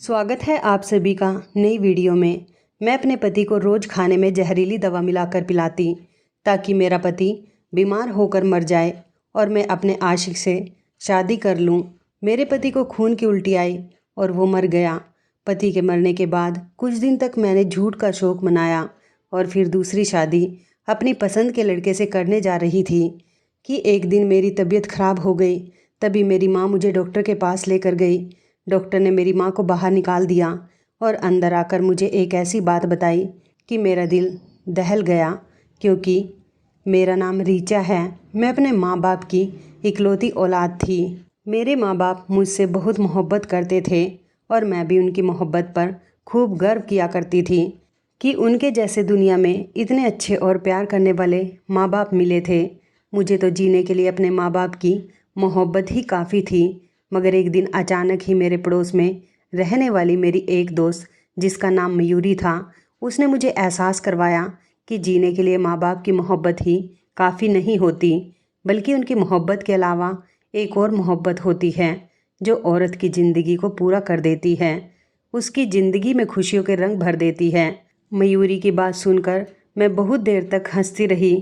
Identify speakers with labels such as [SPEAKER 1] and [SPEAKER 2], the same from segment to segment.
[SPEAKER 1] स्वागत है आप सभी का नई वीडियो में। मैं अपने पति को रोज़ खाने में जहरीली दवा मिलाकर पिलाती ताकि मेरा पति बीमार होकर मर जाए और मैं अपने आशिक से शादी कर लूं। मेरे पति को खून की उल्टी आई और वो मर गया। पति के मरने के बाद कुछ दिन तक मैंने झूठ का शौक मनाया और फिर दूसरी शादी अपनी पसंद के लड़के से करने जा रही थी कि एक दिन मेरी तबीयत खराब हो गई। तभी मेरी माँ मुझे डॉक्टर के पास लेकर गई। डॉक्टर ने मेरी माँ को बाहर निकाल दिया और अंदर आकर मुझे एक ऐसी बात बताई कि मेरा दिल दहल गया, क्योंकि मेरा नाम रीचा है। मैं अपने माँ बाप की इकलौती औलाद थी। मेरे माँ बाप मुझसे बहुत मोहब्बत करते थे और मैं भी उनकी मोहब्बत पर खूब गर्व किया करती थी कि उनके जैसे दुनिया में इतने अच्छे और प्यार करने वाले माँ बाप मिले थे। मुझे तो जीने के लिए अपने माँ बाप की मोहब्बत ही काफ़ी थी। मगर एक दिन अचानक ही मेरे पड़ोस में रहने वाली मेरी एक दोस्त, जिसका नाम मयूरी था, उसने मुझे एहसास करवाया कि जीने के लिए माँ बाप की मोहब्बत ही काफ़ी नहीं होती, बल्कि उनकी मोहब्बत के अलावा एक और मोहब्बत होती है जो औरत की ज़िंदगी को पूरा कर देती है, उसकी ज़िंदगी में खुशियों के रंग भर देती है। मयूरी की बात सुनकर मैं बहुत देर तक हंसती रही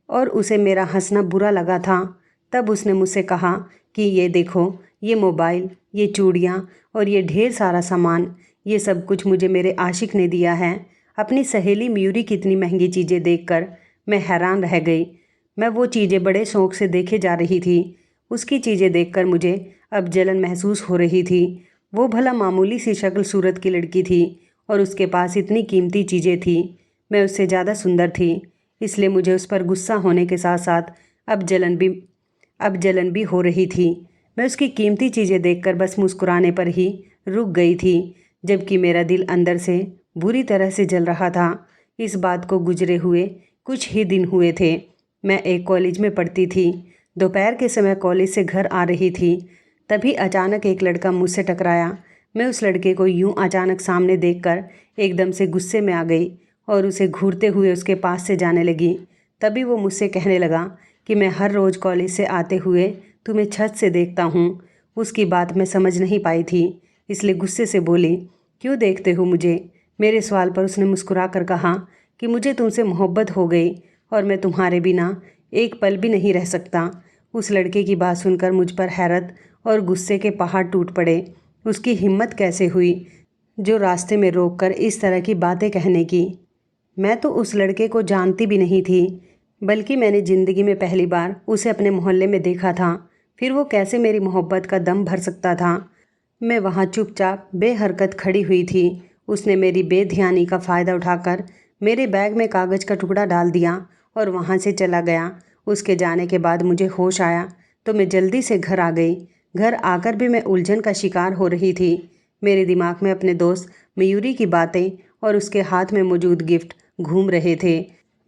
[SPEAKER 1] और उसे मेरा हंसना बुरा लगा था। तब उसने मुझसे कहा कि ये देखो, ये मोबाइल, ये चूड़ियाँ और ये ढेर सारा सामान, ये सब कुछ मुझे मेरे आशिक ने दिया है। अपनी सहेली मयूरी की इतनी महंगी चीज़ें देखकर मैं हैरान रह गई। मैं वो चीज़ें बड़े शौक़ से देखे जा रही थी। उसकी चीज़ें देखकर मुझे अब जलन महसूस हो रही थी। वो भला मामूली सी शक्ल सूरत की लड़की थी और उसके पास इतनी कीमती चीज़ें थी। मैं उससे ज़्यादा सुंदर थी, इसलिए मुझे उस पर गुस्सा होने के साथ साथ अब जलन भी हो रही थी। मैं उसकी कीमती चीज़ें देखकर बस मुस्कुराने पर ही रुक गई थी, जबकि मेरा दिल अंदर से बुरी तरह से जल रहा था। इस बात को गुजरे हुए कुछ ही दिन हुए थे। मैं एक कॉलेज में पढ़ती थी। दोपहर के समय कॉलेज से घर आ रही थी, तभी अचानक एक लड़का मुझसे टकराया। मैं उस लड़के को यूं अचानक सामने देखकर एकदम से गुस्से में आ गई और उसे घूरते हुए उसके पास से जाने लगी। तभी वो मुझसे कहने लगा कि मैं हर रोज़ कॉलेज से आते हुए तुम्हें छत से देखता हूँ। उसकी बात मैं समझ नहीं पाई थी, इसलिए गुस्से से बोली, क्यों देखते हो मुझे? मेरे सवाल पर उसने मुस्कुरा कर कहा कि मुझे तुमसे मोहब्बत हो गई और मैं तुम्हारे बिना एक पल भी नहीं रह सकता। उस लड़के की बात सुनकर मुझ पर हैरत और गुस्से के पहाड़ टूट पड़े। उसकी हिम्मत कैसे हुई जो रास्ते में रोककर इस तरह की बातें कहने की? मैं तो उस लड़के को जानती भी नहीं थी, बल्कि मैंने ज़िंदगी में पहली बार उसे अपने मोहल्ले में देखा था। फिर वो कैसे मेरी मोहब्बत का दम भर सकता था? मैं वहाँ चुपचाप बेहरकत खड़ी हुई थी। उसने मेरी बेध्यानी का फ़ायदा उठाकर मेरे बैग में कागज़ का टुकड़ा डाल दिया और वहाँ से चला गया। उसके जाने के बाद मुझे होश आया तो मैं जल्दी से घर आ गई। घर आकर भी मैं उलझन का शिकार हो रही थी। मेरे दिमाग में अपने दोस्त मयूरी की बातें और उसके हाथ में मौजूद गिफ्ट घूम रहे थे।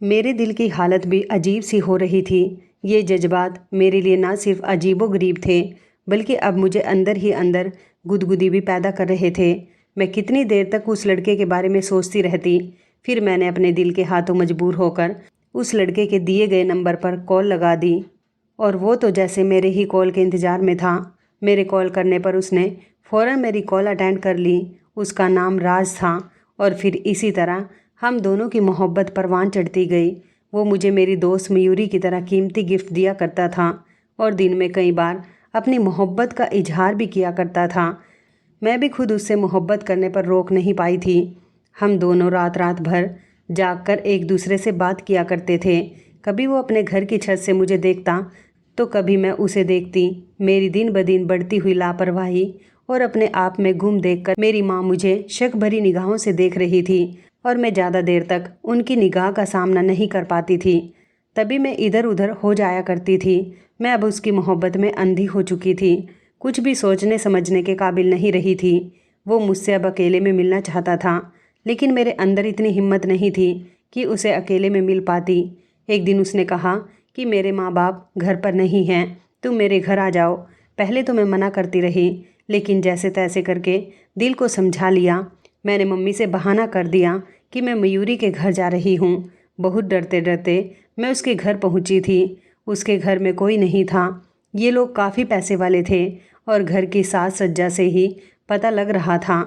[SPEAKER 1] मेरे दिल की हालत भी अजीब सी हो रही थी। ये जज्बात मेरे लिए ना सिर्फ अजीबोगरीब थे, बल्कि अब मुझे अंदर ही अंदर गुदगुदी भी पैदा कर रहे थे। मैं कितनी देर तक उस लड़के के बारे में सोचती रहती। फिर मैंने अपने दिल के हाथों मजबूर होकर उस लड़के के दिए गए नंबर पर कॉल लगा दी और वो तो जैसे मेरे ही कॉल के इंतज़ार में था। मेरे कॉल करने पर उसने फ़ौरन मेरी कॉल अटेंड कर ली। उसका नाम राज था और फिर इसी तरह हम दोनों की मोहब्बत परवान चढ़ती गई। वो मुझे मेरी दोस्त मयूरी की तरह कीमती गिफ्ट दिया करता था और दिन में कई बार अपनी मोहब्बत का इजहार भी किया करता था। मैं भी खुद उससे मोहब्बत करने पर रोक नहीं पाई थी। हम दोनों रात रात भर जागकर एक दूसरे से बात किया करते थे। कभी वो अपने घर की छत से मुझे देखता तो कभी मैं उसे देखती। मेरी दिन ब दिन बढ़ती हुई लापरवाही और अपने आप में गुम देखकर मेरी माँ मुझे शक भरी निगाहों से देख रही थी और मैं ज़्यादा देर तक उनकी निगाह का सामना नहीं कर पाती थी। तभी मैं इधर उधर हो जाया करती थी। मैं अब उसकी मोहब्बत में अंधी हो चुकी थी, कुछ भी सोचने समझने के काबिल नहीं रही थी। वो मुझसे अब अकेले में मिलना चाहता था, लेकिन मेरे अंदर इतनी हिम्मत नहीं थी कि उसे अकेले में मिल पाती। एक दिन उसने कहा कि मेरे माँ बाप घर पर नहीं हैं, तुम मेरे घर आ जाओ। पहले तो मैं मना करती रही, लेकिन जैसे तैसे करके दिल को समझा लिया। मैंने मम्मी से बहाना कर दिया कि मैं मयूरी के घर जा रही हूँ। बहुत डरते डरते मैं उसके घर पहुँची थी। उसके घर में कोई नहीं था। ये लोग काफ़ी पैसे वाले थे और घर की साज सज्जा से ही पता लग रहा था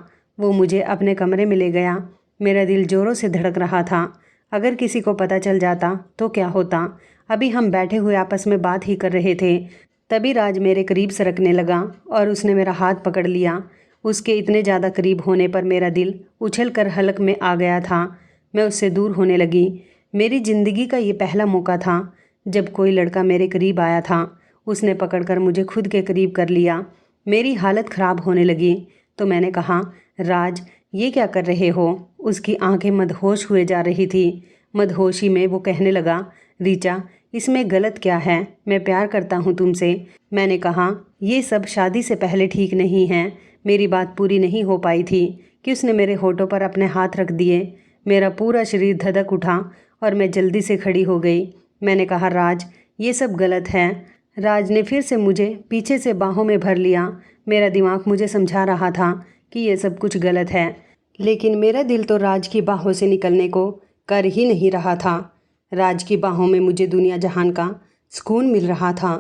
[SPEAKER 1] वो मुझे अपने कमरे में ले गया। मेरा दिल ज़ोरों से धड़क रहा था। अगर किसी को पता चल जाता तो क्या होता। अभी हम बैठे हुए आपस में बात ही कर रहे थे, तभी राज मेरे करीब सरकने लगा और उसने मेरा हाथ पकड़ लिया। उसके इतने ज़्यादा करीब होने पर मेरा दिल उछल कर हलक में आ गया था। मैं उससे दूर होने लगी। मेरी ज़िंदगी का ये पहला मौका था जब कोई लड़का मेरे करीब आया था। उसने पकड़कर मुझे खुद के करीब कर लिया। मेरी हालत ख़राब होने लगी तो मैंने कहा, राज ये क्या कर रहे हो? उसकी आंखें मदहोश हुए जा रही थी। मदहोशी में वो कहने लगा, रीचा इसमें गलत क्या है? मैं प्यार करता हूँ तुमसे। मैंने कहा, ये सब शादी से पहले ठीक नहीं है। मेरी बात पूरी नहीं हो पाई थी कि उसने मेरे होठों पर अपने हाथ रख दिए। मेरा पूरा शरीर धधक उठा और मैं जल्दी से खड़ी हो गई। मैंने कहा, राज ये सब गलत है। राज ने फिर से मुझे पीछे से बाहों में भर लिया। मेरा दिमाग मुझे समझा रहा था कि ये सब कुछ गलत है, लेकिन मेरा दिल तो राज की बाहों से निकलने को कर ही नहीं रहा था। राज की बाहों में मुझे दुनिया जहान का सुकून मिल रहा था।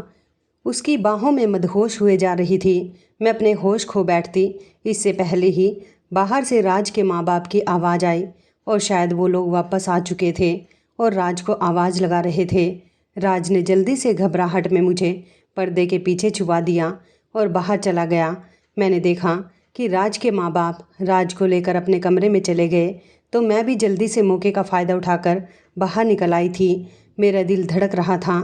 [SPEAKER 1] उसकी बाहों में मदहोश हुए जा रही थी। मैं अपने होश खो बैठती इससे पहले ही बाहर से राज के माँ बाप की आवाज़ आई और शायद वो लोग वापस आ चुके थे और राज को आवाज़ लगा रहे थे। राज ने जल्दी से घबराहट में मुझे पर्दे के पीछे छुपा दिया और बाहर चला गया। मैंने देखा कि राज के माँ बाप राज को लेकर अपने कमरे में चले गए तो मैं भी जल्दी से मौके का फ़ायदा उठाकर बाहर निकल आई थी। मेरा दिल धड़क रहा था।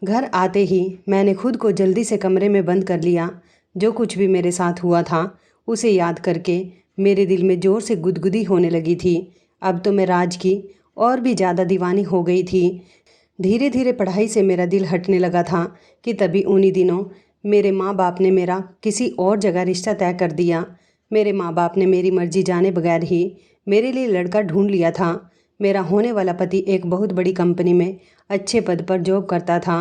[SPEAKER 1] घर आते ही मैंने खुद को जल्दी से कमरे में बंद कर लिया। जो कुछ भी मेरे साथ हुआ था उसे याद करके मेरे दिल में ज़ोर से गुदगुदी होने लगी थी। अब तो मैं राज की और भी ज़्यादा दीवानी हो गई थी। धीरे धीरे पढ़ाई से मेरा दिल हटने लगा था कि तभी उन्हीं दिनों मेरे माँ बाप ने मेरा किसी और जगह रिश्ता तय कर दिया। मेरे माँ बाप ने मेरी मर्जी जाने बगैर ही मेरे लिए लड़का ढूंढ लिया था। मेरा होने वाला पति एक बहुत बड़ी कंपनी में अच्छे पद पर जॉब करता था।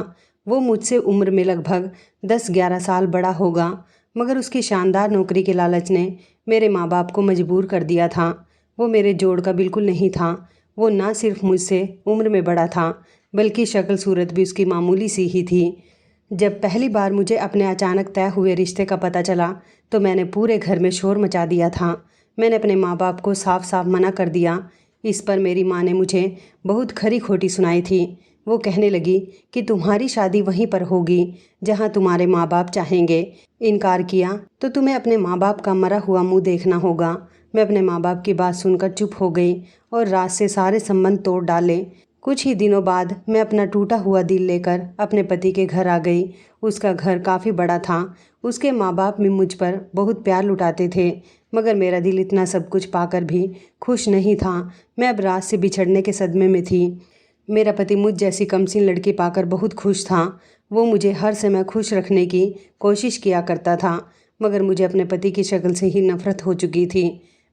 [SPEAKER 1] वो मुझसे उम्र में लगभग 10-11 साल बड़ा होगा, मगर उसकी शानदार नौकरी के लालच ने मेरे माँ बाप को मजबूर कर दिया था। वो मेरे जोड़ का बिल्कुल नहीं था। वो ना सिर्फ मुझसे उम्र में बड़ा था बल्कि शक्ल सूरत भी उसकी मामूली सी ही थी। जब पहली बार मुझे अपने अचानक तय हुए रिश्ते का पता चला तो मैंने पूरे घर में शोर मचा दिया था। मैंने अपने माँ बाप को साफ साफ मना कर दिया। इस पर मेरी माँ ने मुझे बहुत खरी खोटी सुनाई थी। वो कहने लगी कि तुम्हारी शादी वहीं पर होगी जहाँ तुम्हारे माँ बाप चाहेंगे। इनकार किया तो तुम्हें अपने माँ बाप का मरा हुआ मुँह देखना होगा। मैं अपने माँ बाप की बात सुनकर चुप हो गई और रात से सारे संबंध तोड़ डाले। कुछ ही दिनों बाद मैं अपना टूटा हुआ दिल लेकर अपने पति के घर आ गई। उसका घर काफ़ी बड़ा था। उसके माँ बाप भी मुझ पर बहुत प्यार लुटाते थे, मगर मेरा दिल इतना सब कुछ पाकर भी खुश नहीं था। मैं अब राज से बिछड़ने के सदमे में थी। मेरा पति मुझ जैसी कमसीन लड़की पाकर बहुत खुश था। वो मुझे हर समय खुश रखने की कोशिश किया करता था, मगर मुझे अपने पति की शक्ल से ही नफरत हो चुकी थी।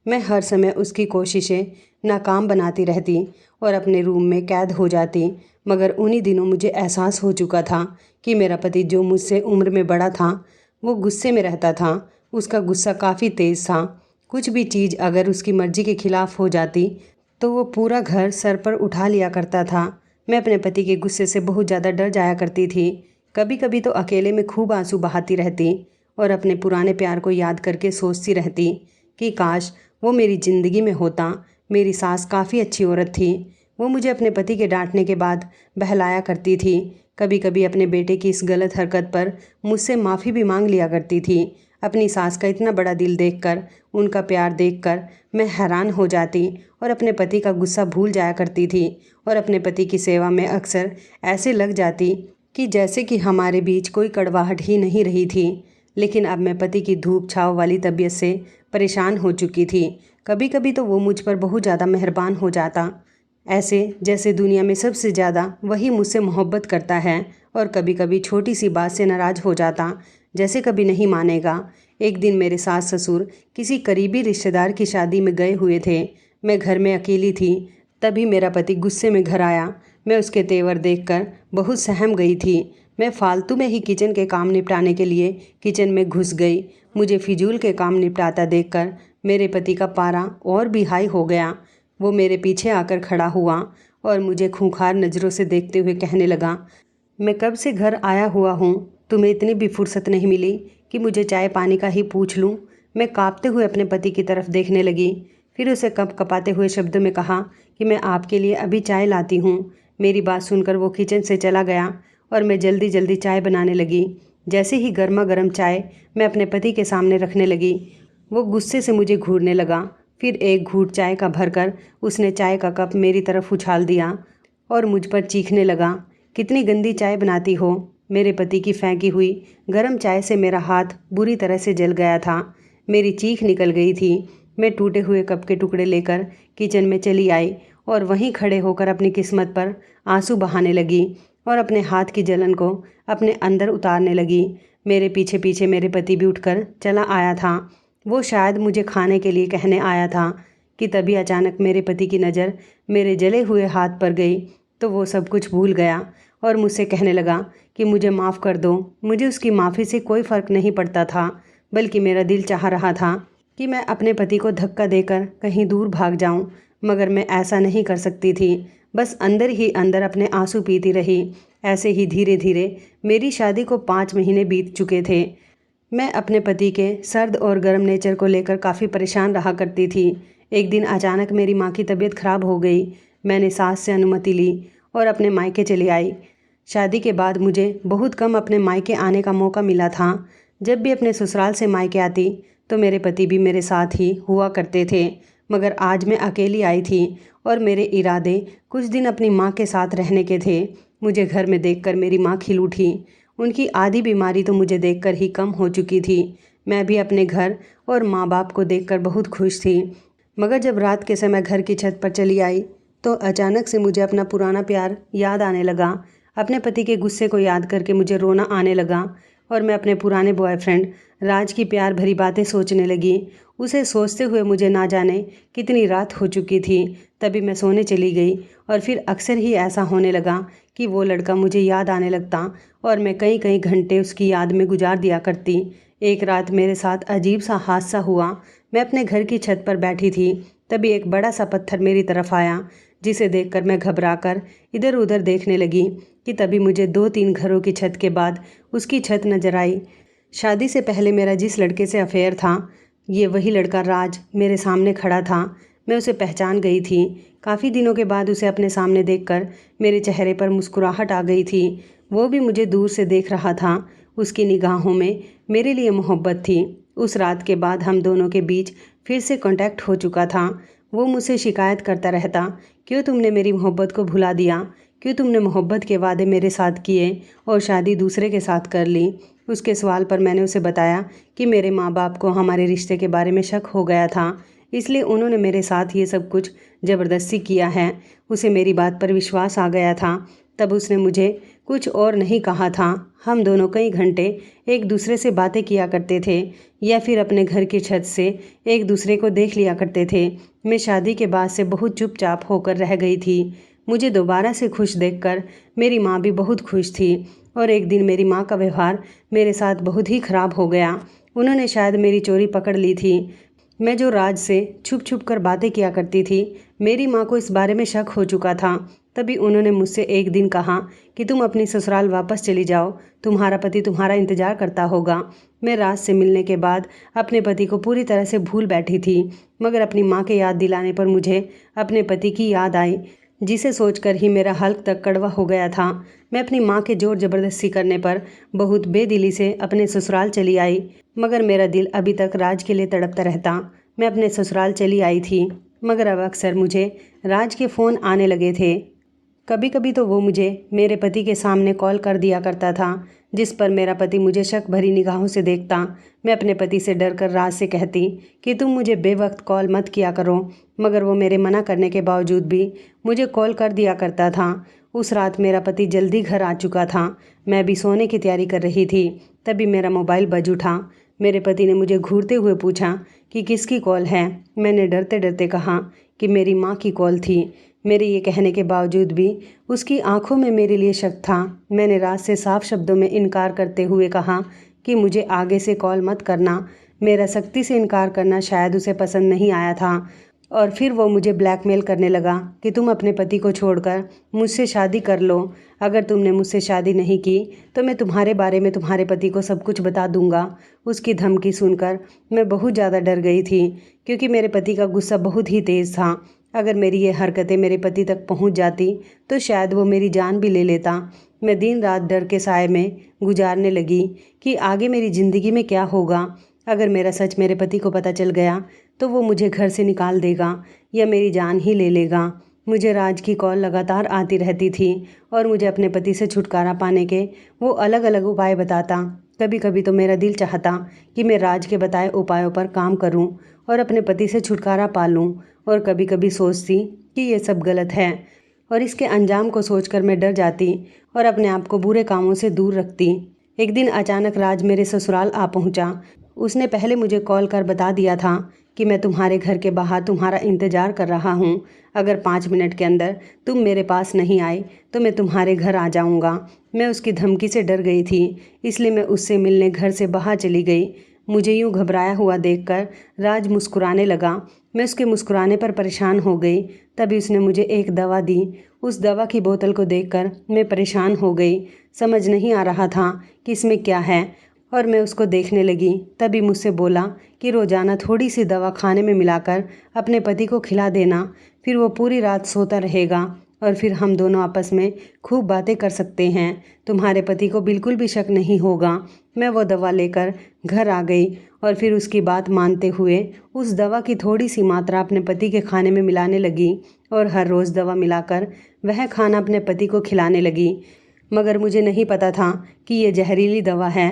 [SPEAKER 1] मैं हर समय उसकी कोशिशें नाकाम बनाती रहती और अपने रूम में कैद हो जाती। मगर उन्हीं दिनों मुझे एहसास हो चुका था कि मेरा पति जो मुझसे उम्र में बड़ा था वो गुस्से में रहता था। उसका गुस्सा काफ़ी तेज़ था। कुछ भी चीज़ अगर उसकी मर्ज़ी के ख़िलाफ़ हो जाती तो वो पूरा घर सर पर उठा लिया करता था। मैं अपने पति के गुस्से से बहुत ज़्यादा डर जाया करती थी। कभी कभी तो अकेले में खूब आंसू बहाती रहती और अपने पुराने प्यार को याद करके सोचती रहती कि काश वो मेरी ज़िंदगी में होता। मेरी सास काफ़ी अच्छी औरत थी। वो मुझे अपने पति के डांटने के बाद बहलाया करती थी। कभी कभी अपने बेटे की इस गलत हरकत पर मुझसे माफ़ी भी मांग लिया करती थी। अपनी सास का इतना बड़ा दिल देखकर, उनका प्यार देखकर मैं हैरान हो जाती और अपने पति का गुस्सा भूल जाया करती थी और अपने पति की सेवा में अक्सर ऐसे लग जाती कि जैसे कि हमारे बीच कोई कड़वाहट ही नहीं रही थी। लेकिन अब मैं पति की धूप छाँव वाली तबीयत से परेशान हो चुकी थी। कभी कभी तो वो मुझ पर बहुत ज़्यादा मेहरबान हो जाता, ऐसे जैसे दुनिया में सबसे ज़्यादा वही मुझसे मोहब्बत करता है, और कभी कभी छोटी सी बात से नाराज़ हो जाता, जैसे कभी नहीं मानेगा। एक दिन मेरे सास ससुर किसी करीबी रिश्तेदार की शादी में गए हुए थे। मैं घर में अकेली थी। तभी मेरा पति गुस्से में घर आया। मैं उसके तेवर देखकर बहुत सहम गई थी। मैं फालतू में ही किचन के काम निपटाने के लिए किचन में घुस गई। मुझे फिजूल के काम निपटाता देखकर मेरे पति का पारा और भी हाई हो गया। वो मेरे पीछे आकर खड़ा हुआ और मुझे खूंखार नज़रों से देखते हुए कहने लगा, मैं कब से घर आया हुआ हूँ, तुम्हें इतनी भी फुर्सत नहीं मिली कि मुझे चाय पानी का ही पूछ लूँ। मैं कांपते हुए अपने पति की तरफ देखने लगी। फिर उसे कँपकँपाते हुए शब्दों में कहा कि मैं आपके लिए अभी चाय लाती हूँ। मेरी बात सुनकर वो किचन से चला गया और मैं जल्दी जल्दी चाय बनाने लगी। जैसे ही गर्मा गर्म चाय मैं अपने पति के सामने रखने लगी, वो गुस्से से मुझे घूरने लगा। फिर एक घूंट चाय का भरकर उसने चाय का कप मेरी तरफ उछाल दिया और मुझ पर चीखने लगा, कितनी गंदी चाय बनाती हो। मेरे पति की फेंकी हुई गर्म चाय से मेरा हाथ बुरी तरह से जल गया था। मेरी चीख निकल गई थी। मैं टूटे हुए कप के टुकड़े लेकर किचन में चली आई और वहीं खड़े होकर अपनी किस्मत पर आंसू बहाने लगी और अपने हाथ की जलन को अपने अंदर उतारने लगी। मेरे पीछे पीछे मेरे पति भी उठकर चला आया था। वो शायद मुझे खाने के लिए कहने आया था कि तभी अचानक मेरे पति की नज़र मेरे जले हुए हाथ पर गई तो वो सब कुछ भूल गया और मुझसे कहने लगा कि मुझे माफ़ कर दो। मुझे उसकी माफ़ी से कोई फ़र्क नहीं पड़ता था, बल्कि मेरा दिल चाह रहा था कि मैं अपने पति को धक्का देकर कहीं दूर भाग जाऊं, मगर मैं ऐसा नहीं कर सकती थी। बस अंदर ही अंदर अपने आंसू पीती रही। ऐसे ही धीरे धीरे मेरी शादी को 5 महीने बीत चुके थे। मैं अपने पति के सर्द और गर्म नेचर को लेकर काफ़ी परेशान रहा करती थी। एक दिन अचानक मेरी माँ की तबीयत खराब हो गई। मैंने सास से अनुमति ली और अपने मायके चली आई। शादी के बाद मुझे बहुत कम अपने मायके आने का मौका मिला था। जब भी अपने ससुराल से मायके आती तो मेरे पति भी मेरे साथ ही हुआ करते थे, मगर आज मैं अकेली आई थी और मेरे इरादे कुछ दिन अपनी माँ के साथ रहने के थे। मुझे घर में देखकर मेरी माँ खिल उठी। उनकी आधी बीमारी तो मुझे देखकर ही कम हो चुकी थी। मैं भी अपने घर और माँ बाप को देखकर बहुत खुश थी। मगर जब रात के समय घर की छत पर चली आई तो अचानक से मुझे अपना पुराना प्यार याद आने लगा। अपने पति के गुस्से को याद करके मुझे रोना आने लगा और मैं अपने पुराने बॉयफ्रेंड राज की प्यार भरी बातें सोचने लगी। उसे सोचते हुए मुझे ना जाने कितनी रात हो चुकी थी। तभी मैं सोने चली गई और फिर अक्सर ही ऐसा होने लगा कि वो लड़का मुझे याद आने लगता और मैं कई कई घंटे उसकी याद में गुजार दिया करती। एक रात मेरे साथ अजीब सा हादसा हुआ। मैं अपने घर की छत पर बैठी थी, तभी एक बड़ा सा पत्थर मेरी तरफ आया, जिसे देखकर मैं घबराकर इधर उधर देखने लगी कि तभी मुझे 2-3 घरों की छत के बाद उसकी छत नजर आई। शादी से पहले मेरा जिस लड़के से अफेयर था, ये वही लड़का राज मेरे सामने खड़ा था। मैं उसे पहचान गई थी। काफ़ी दिनों के बाद उसे अपने सामने देखकर मेरे चेहरे पर मुस्कुराहट आ गई थी। वो भी मुझे दूर से देख रहा था। उसकी निगाहों में मेरे लिए मोहब्बत थी। उस रात के बाद हम दोनों के बीच फिर से कांटेक्ट हो चुका था। वो मुझसे शिकायत करता रहता, क्यों तुमने मेरी मोहब्बत को भुला दिया, क्यों तुमने मोहब्बत के वादे मेरे साथ किए और शादी दूसरे के साथ कर ली। उसके सवाल पर मैंने उसे बताया कि मेरे माँ बाप को हमारे रिश्ते के बारे में शक हो गया था, इसलिए उन्होंने मेरे साथ ये सब कुछ ज़बरदस्ती किया है। उसे मेरी बात पर विश्वास आ गया था। तब उसने मुझे कुछ और नहीं कहा था। हम दोनों कई घंटे एक दूसरे से बातें किया करते थे या फिर अपने घर की छत से एक दूसरे को देख लिया करते थे। मैं शादी के बाद से बहुत चुपचाप होकर रह गई थी। मुझे दोबारा से खुश देखकर मेरी माँ भी बहुत खुश थी और एक दिन मेरी माँ का व्यवहार मेरे साथ बहुत ही ख़राब हो गया। उन्होंने शायद मेरी चोरी पकड़ ली थी। मैं जो राज से छुप छुप कर बातें किया करती थी, मेरी माँ को इस बारे में शक हो चुका था। तभी उन्होंने मुझसे एक दिन कहा कि तुम अपनी ससुराल वापस चली जाओ, तुम्हारा पति तुम्हारा इंतज़ार करता होगा। मैं राज से मिलने के बाद अपने पति को पूरी तरह से भूल बैठी थी, मगर अपनी माँ के याद दिलाने पर मुझे अपने पति की याद आई, जिसे सोचकर ही मेरा हल्क तक कड़वा हो गया था। मैं अपनी माँ के जोर ज़बरदस्ती करने पर बहुत बेदिली से अपने ससुराल चली आई, मगर मेरा दिल अभी तक राज के लिए तड़पता रहता। मैं अपने ससुराल चली आई थी, मगर अब अक्सर मुझे राज के फ़ोन आने लगे थे। कभी कभी तो वो मुझे मेरे पति के सामने कॉल कर दिया करता था, जिस पर मेरा पति मुझे शक भरी निगाहों से देखता। मैं अपने पति से डरकर राज से कहती कि तुम मुझे बेवक्त कॉल मत किया करो, मगर वो मेरे मना करने के बावजूद भी मुझे कॉल कर दिया करता था। उस रात मेरा पति जल्दी घर आ चुका था। मैं भी सोने की तैयारी कर रही थी, तभी मेरा मोबाइल बज उठा। मेरे पति ने मुझे घूरते हुए पूछा कि किसकी कॉल है। मैंने डरते डरते कहा कि मेरी माँ की कॉल थी। मेरे ये कहने के बावजूद भी उसकी आंखों में मेरे लिए शक था। मैंने राज से साफ शब्दों में इनकार करते हुए कहा कि मुझे आगे से कॉल मत करना। मेरा सख्ती से इनकार करना शायद उसे पसंद नहीं आया था और फिर वो मुझे ब्लैकमेल करने लगा कि तुम अपने पति को छोड़कर मुझसे शादी कर लो। अगर तुमने मुझसे शादी नहीं की तो मैं तुम्हारे बारे में तुम्हारे पति को सब कुछ बता दूंगा। उसकी धमकी सुनकर मैं बहुत ज़्यादा डर गई थी, क्योंकि मेरे पति का गुस्सा बहुत ही तेज़ था। अगर मेरी ये हरकतें मेरे पति तक पहुंच जाती तो शायद वो मेरी जान भी ले लेता। मैं दिन रात डर के साए में गुजारने लगी कि आगे मेरी ज़िंदगी में क्या होगा। अगर मेरा सच मेरे पति को पता चल गया तो वो मुझे घर से निकाल देगा या मेरी जान ही ले लेगा। मुझे राज की कॉल लगातार आती रहती थी और मुझे अपने पति से छुटकारा पाने के वो अलग अलग उपाय बताता। कभी कभी तो मेरा दिल चाहता कि मैं राज के बताए उपायों पर काम करूं और अपने पति से छुटकारा पा लूं, और कभी कभी सोचती कि ये सब गलत है और इसके अंजाम को सोचकर मैं डर जाती और अपने आप को बुरे कामों से दूर रखती। एक दिन अचानक राज मेरे ससुराल आ पहुंचा। उसने पहले मुझे कॉल कर बता दिया था कि मैं तुम्हारे घर के बाहर तुम्हारा इंतज़ार कर रहा हूँ। अगर 5 मिनट के अंदर तुम मेरे पास नहीं आए तो मैं तुम्हारे घर आ जाऊँगा। मैं उसकी धमकी से डर गई थी, इसलिए मैं उससे मिलने घर से बाहर चली गई। मुझे यूँ घबराया हुआ देखकर राज मुस्कुराने लगा। मैं उसके मुस्कुराने पर परेशान हो गई। तभी उसने मुझे एक दवा दी। उस दवा की बोतल को देखकर मैं परेशान हो गई। समझ नहीं आ रहा था कि इसमें क्या है, और मैं उसको देखने लगी। तभी मुझसे बोला कि रोज़ाना थोड़ी सी दवा खाने में मिलाकर अपने पति को खिला देना, फिर वो पूरी रात सोता रहेगा और फिर हम दोनों आपस में खूब बातें कर सकते हैं। तुम्हारे पति को बिल्कुल भी शक नहीं होगा। मैं वो दवा लेकर घर आ गई और फिर उसकी बात मानते हुए उस दवा की थोड़ी सी मात्रा अपने पति के खाने में मिलाने लगी और हर रोज़ दवा मिलाकर वह खाना अपने पति को खिलाने लगी। मगर मुझे नहीं पता था कि ये जहरीली दवा है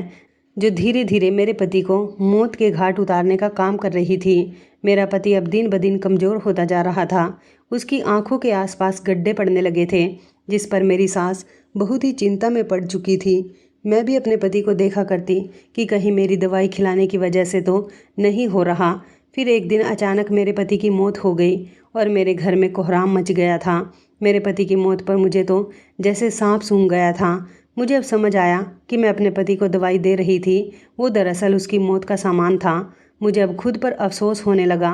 [SPEAKER 1] जो धीरे धीरे मेरे पति को मौत के घाट उतारने का काम कर रही थी। मेरा पति अब दिन ब दिन कमज़ोर होता जा रहा था। उसकी आंखों के आसपास गड्ढे पड़ने लगे थे, जिस पर मेरी सास बहुत ही चिंता में पड़ चुकी थी। मैं भी अपने पति को देखा करती कि कहीं मेरी दवाई खिलाने की वजह से तो नहीं हो रहा। फिर एक दिन अचानक मेरे पति की मौत हो गई और मेरे घर में कोहराम मच गया था। मेरे पति की मौत पर मुझे तो जैसे सांप सूंघ गया था। मुझे अब समझ आया कि मैं अपने पति को दवाई दे रही थी, वो दरअसल उसकी मौत का सामान था। मुझे अब खुद पर अफसोस होने लगा,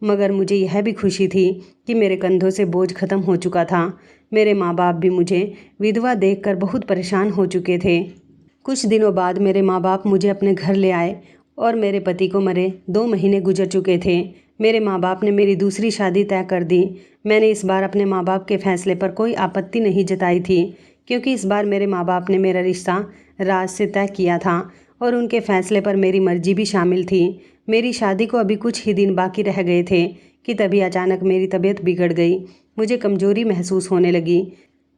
[SPEAKER 1] मगर मुझे यह भी खुशी थी कि मेरे कंधों से बोझ खत्म हो चुका था। मेरे माँ बाप भी मुझे विधवा देखकर बहुत परेशान हो चुके थे। कुछ दिनों बाद मेरे माँ बाप मुझे अपने घर ले आए और मेरे पति को मरे 2 महीने गुजर चुके थे। मेरे माँ बाप ने मेरी दूसरी शादी तय कर दी। मैंने इस बार अपने माँ बाप के फैसले पर कोई आपत्ति नहीं जताई थी, क्योंकि इस बार मेरे माँ बाप ने मेरा रिश्ता राज से तय किया था और उनके फैसले पर मेरी मर्जी भी शामिल थी। मेरी शादी को अभी कुछ ही दिन बाकी रह गए थे कि तभी अचानक मेरी तबीयत बिगड़ गई। मुझे कमजोरी महसूस होने लगी।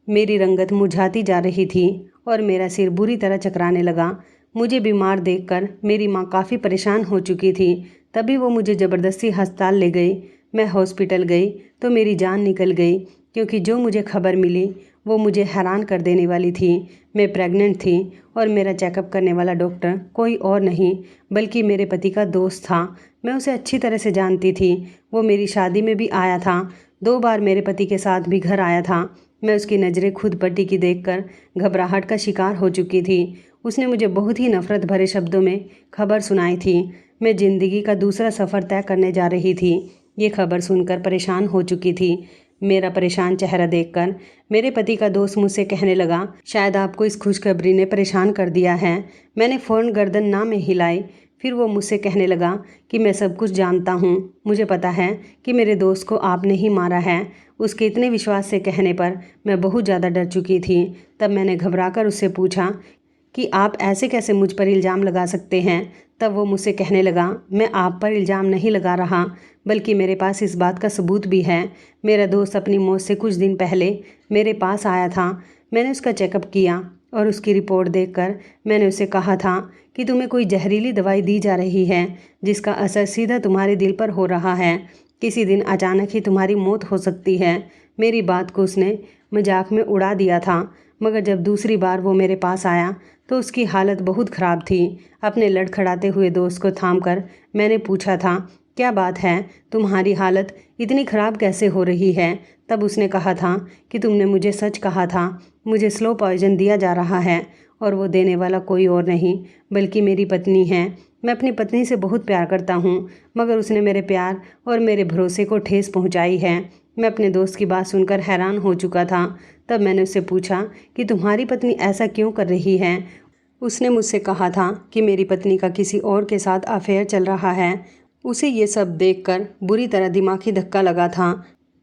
[SPEAKER 1] मेरी रंगत मुरझाती जा रही थी और मेरा सिर बुरी तरह चकराने लगा। मुझे बीमार देखकर मेरी माँ काफ़ी परेशान हो चुकी थी। तभी वो मुझे ज़बरदस्ती अस्पताल ले गई। मैं हॉस्पिटल गई तो मेरी जान निकल गई, क्योंकि जो मुझे खबर मिली वो मुझे हैरान कर देने वाली थी। मैं प्रेग्नेंट थी और मेरा चेकअप करने वाला डॉक्टर कोई और नहीं बल्कि मेरे पति का दोस्त था। मैं उसे अच्छी तरह से जानती थी। वो मेरी शादी में भी आया था, 2 बार मेरे पति के साथ भी घर आया था। मैं उसकी नज़रें खुद पर टिकी देखकर घबराहट का शिकार हो चुकी थी। उसने मुझे बहुत ही नफ़रत भरे शब्दों में खबर सुनाई थी। मैं ज़िंदगी का दूसरा सफ़र तय करने जा रही थी। ये खबर सुनकर परेशान हो चुकी थी। मेरा परेशान चेहरा देखकर मेरे पति का दोस्त मुझसे कहने लगा, शायद आपको इस खुशखबरी ने परेशान कर दिया है। मैंने फ़ौरन गर्दन ना में हिलाई। फिर वो मुझसे कहने लगा कि मैं सब कुछ जानता हूँ। मुझे पता है कि मेरे दोस्त को आपने ही मारा है। उसके इतने विश्वास से कहने पर मैं बहुत ज़्यादा डर चुकी थी। तब मैंने घबराकर उससे पूछा कि आप ऐसे कैसे मुझ पर इल्ज़ाम लगा सकते हैं। तब वो मुझसे कहने लगा, मैं आप पर इल्ज़ाम नहीं लगा रहा, बल्कि मेरे पास इस बात का सबूत भी है। मेरा दोस्त अपनी मौत से कुछ दिन पहले मेरे पास आया था। मैंने उसका चेकअप किया और उसकी रिपोर्ट देखकर मैंने उसे कहा था कि तुम्हें कोई जहरीली दवाई दी जा रही है, जिसका असर सीधा तुम्हारे दिल पर हो रहा है। किसी दिन अचानक ही तुम्हारी मौत हो सकती है। मेरी बात को उसने मजाक में उड़ा दिया था, मगर जब दूसरी बार वो मेरे पास आया तो उसकी हालत बहुत ख़राब थी। अपने लड़खड़ाते हुए दोस्त को थामकर मैंने पूछा था क्या बात है, तुम्हारी हालत इतनी ख़राब कैसे हो रही है? तब उसने कहा था कि तुमने मुझे सच कहा था, मुझे स्लो पॉइजन दिया जा रहा है और वो देने वाला कोई और नहीं बल्कि मेरी पत्नी है। मैं अपनी पत्नी से बहुत प्यार करता हूँ, मगर उसने मेरे प्यार और मेरे भरोसे को ठेस पहुँचाई है। मैं अपने दोस्त की बात सुनकर हैरान हो चुका था। तब मैंने उससे पूछा कि तुम्हारी पत्नी ऐसा क्यों कर रही है? उसने मुझसे कहा था कि मेरी पत्नी का किसी और के साथ अफेयर चल रहा है। उसे ये सब देखकर बुरी तरह दिमागी धक्का लगा था।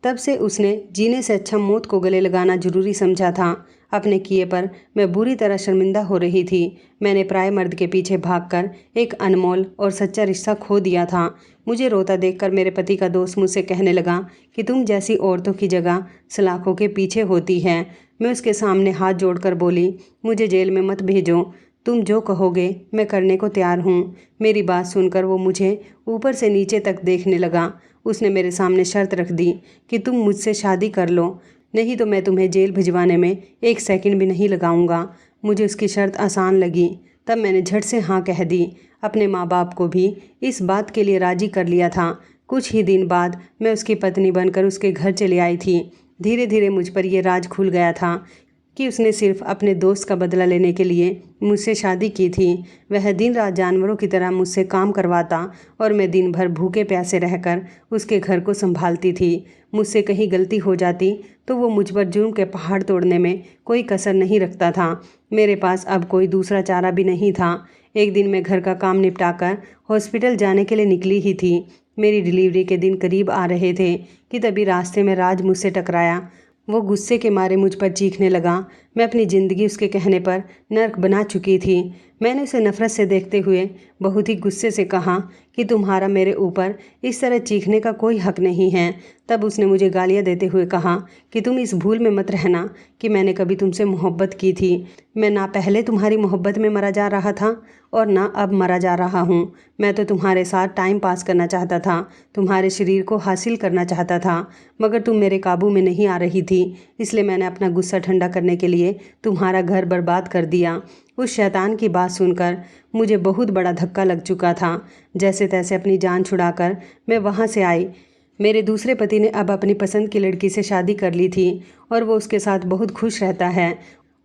[SPEAKER 1] तब से उसने जीने से अच्छा मौत को गले लगाना जरूरी समझा था। अपने किए पर मैं बुरी तरह शर्मिंदा हो रही थी। मैंने पराये मर्द के पीछे भागकर एक अनमोल और सच्चा रिश्ता खो दिया था। मुझे रोता देखकर मेरे पति का दोस्त मुझसे कहने लगा कि तुम जैसी औरतों की जगह सलाखों के पीछे होती है। मैं उसके सामने हाथ जोड़कर बोली, मुझे जेल में मत भेजो, तुम जो कहोगे मैं करने को तैयार हूँ। मेरी बात सुनकर वो मुझे ऊपर से नीचे तक देखने लगा। उसने मेरे सामने शर्त रख दी कि तुम मुझसे शादी कर लो, नहीं तो मैं तुम्हें जेल भिजवाने में 1 सेकंड भी नहीं लगाऊंगा। मुझे उसकी शर्त आसान लगी। तब मैंने झट से हाँ कह दी। अपने माँ बाप को भी इस बात के लिए राजी कर लिया था। कुछ ही दिन बाद मैं उसकी पत्नी बनकर उसके घर चली आई थी। धीरे धीरे मुझ पर यह राज खुल गया था कि उसने सिर्फ अपने दोस्त का बदला लेने के लिए मुझसे शादी की थी। वह दिन रात जानवरों की तरह मुझसे काम करवाता और मैं दिन भर भूखे प्यासे रहकर उसके घर को संभालती थी। मुझसे कहीं गलती हो जाती तो वो मुझ पर जुर्म के पहाड़ तोड़ने में कोई कसर नहीं रखता था। मेरे पास अब कोई दूसरा चारा भी नहीं था। एक दिन मैं घर का काम निपटाकर हॉस्पिटल जाने के लिए निकली ही थी। मेरी डिलीवरी के दिन करीब आ रहे थे कि तभी रास्ते में राज मुझसे टकराया। वो गुस्से के मारे मुझ पर चीखने लगा। मैं अपनी ज़िंदगी उसके कहने पर नर्क बना चुकी थी। मैंने उसे नफ़रत से देखते हुए बहुत ही गुस्से से कहा कि तुम्हारा मेरे ऊपर इस तरह चीखने का कोई हक नहीं है। तब उसने मुझे गालियाँ देते हुए कहा कि तुम इस भूल में मत रहना कि मैंने कभी तुमसे मोहब्बत की थी। मैं ना पहले तुम्हारी मोहब्बत में मरा जा रहा था और ना अब मरा जा रहा हूँ। मैं तो तुम्हारे साथ टाइम पास करना चाहता था, तुम्हारे शरीर को हासिल करना चाहता था, मगर तुम मेरे काबू में नहीं आ रही थी। इसलिए मैंने अपना गुस्सा ठंडा करने के लिए तुम्हारा घर बर्बाद कर दिया। उस शैतान की बात सुनकर मुझे बहुत बड़ा धक्का लग चुका था। जैसे तैसे अपनी जान छुड़ाकर मैं वहाँ से आई। मेरे दूसरे पति ने अब अपनी पसंद की लड़की से शादी कर ली थी और वो उसके साथ बहुत खुश रहता है।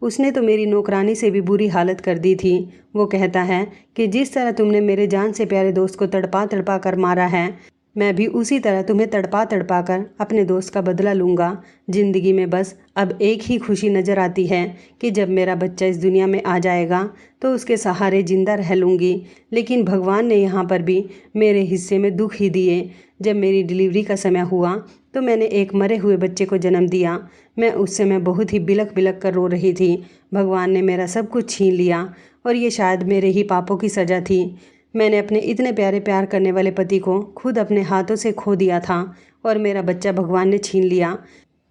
[SPEAKER 1] उसने तो मेरी नौकरानी से भी बुरी हालत कर दी थी। वो कहता है कि जिस तरह तुमने मेरे जान से प्यारे दोस्त को तड़पा तड़पा कर मारा है, मैं भी उसी तरह तुम्हें तड़पा तड़पा कर अपने दोस्त का बदला लूँगा। ज़िंदगी में बस अब एक ही खुशी नज़र आती है कि जब मेरा बच्चा इस दुनिया में आ जाएगा तो उसके सहारे ज़िंदा रह लूँगी। लेकिन भगवान ने यहाँ पर भी मेरे हिस्से में दुख ही दिए। जब मेरी डिलीवरी का समय हुआ तो मैंने एक मरे हुए बच्चे को जन्म दिया। मैं उस समय बहुत ही बिलख बिलख कर रो रही थी। भगवान ने मेरा सब कुछ छीन लिया और ये शायद मेरे ही पापों की सज़ा थी। मैंने अपने इतने प्यारे प्यार करने वाले पति को खुद अपने हाथों से खो दिया था और मेरा बच्चा भगवान ने छीन लिया।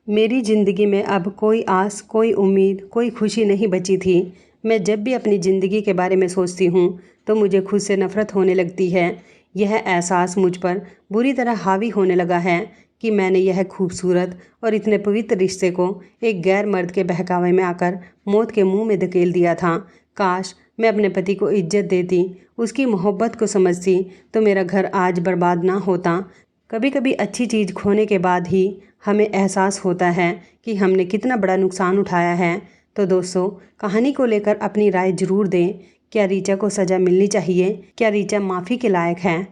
[SPEAKER 1] मेरी ज़िंदगी में अब कोई आस, कोई उम्मीद, कोई खुशी नहीं बची थी। मैं जब भी अपनी ज़िंदगी के बारे में सोचती हूँ तो मुझे खुद से नफ़रत होने लगती है। यह एहसास मुझ पर बुरी तरह हावी होने लगा है कि मैंने यह खूबसूरत और इतने पवित्र रिश्ते को एक गैर मर्द के बहकावे में आकर मौत के मुंह में धकेल दिया था। काश मैं अपने पति को इज्जत देती, उसकी मोहब्बत को समझती तो मेरा घर आज बर्बाद ना होता। कभी कभी अच्छी चीज़ खोने के बाद ही हमें एहसास होता है कि हमने कितना बड़ा नुकसान उठाया है। तो दोस्तों, कहानी को लेकर अपनी राय ज़रूर दें। क्या रीचा को सज़ा मिलनी चाहिए? क्या रीचा माफ़ी के लायक है?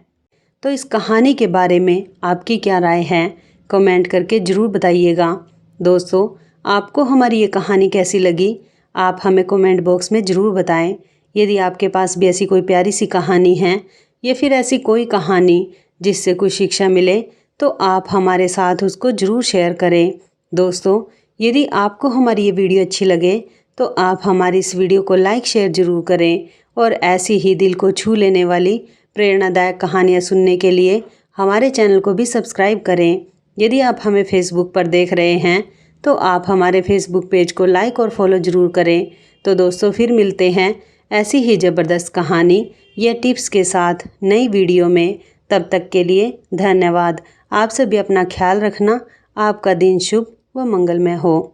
[SPEAKER 1] तो इस कहानी के बारे में आपकी क्या राय है? कमेंट करके ज़रूर बताइएगा। दोस्तों, आपको हमारी ये कहानी कैसी लगी? आप हमें कमेंट बॉक्स में ज़रूर बताएं। यदि आपके पास भी ऐसी कोई प्यारी सी कहानी है या फिर ऐसी कोई कहानी जिससे कुछ शिक्षा मिले तो आप हमारे साथ उसको ज़रूर शेयर करें। दोस्तों, यदि आपको हमारी ये वीडियो अच्छी लगे तो आप हमारी इस वीडियो को लाइक शेयर ज़रूर करें और ऐसी ही दिल को छू लेने वाली प्रेरणादायक कहानियाँ सुनने के लिए हमारे चैनल को भी सब्सक्राइब करें। यदि आप हमें फेसबुक पर देख रहे हैं तो आप हमारे फेसबुक पेज को लाइक और फॉलो ज़रूर करें। तो दोस्तों, फिर मिलते हैं ऐसी ही ज़बरदस्त कहानी या टिप्स के साथ नई वीडियो में। तब तक के लिए धन्यवाद। आप सभी अपना ख्याल रखना। आपका दिन शुभ व मंगलमय हो।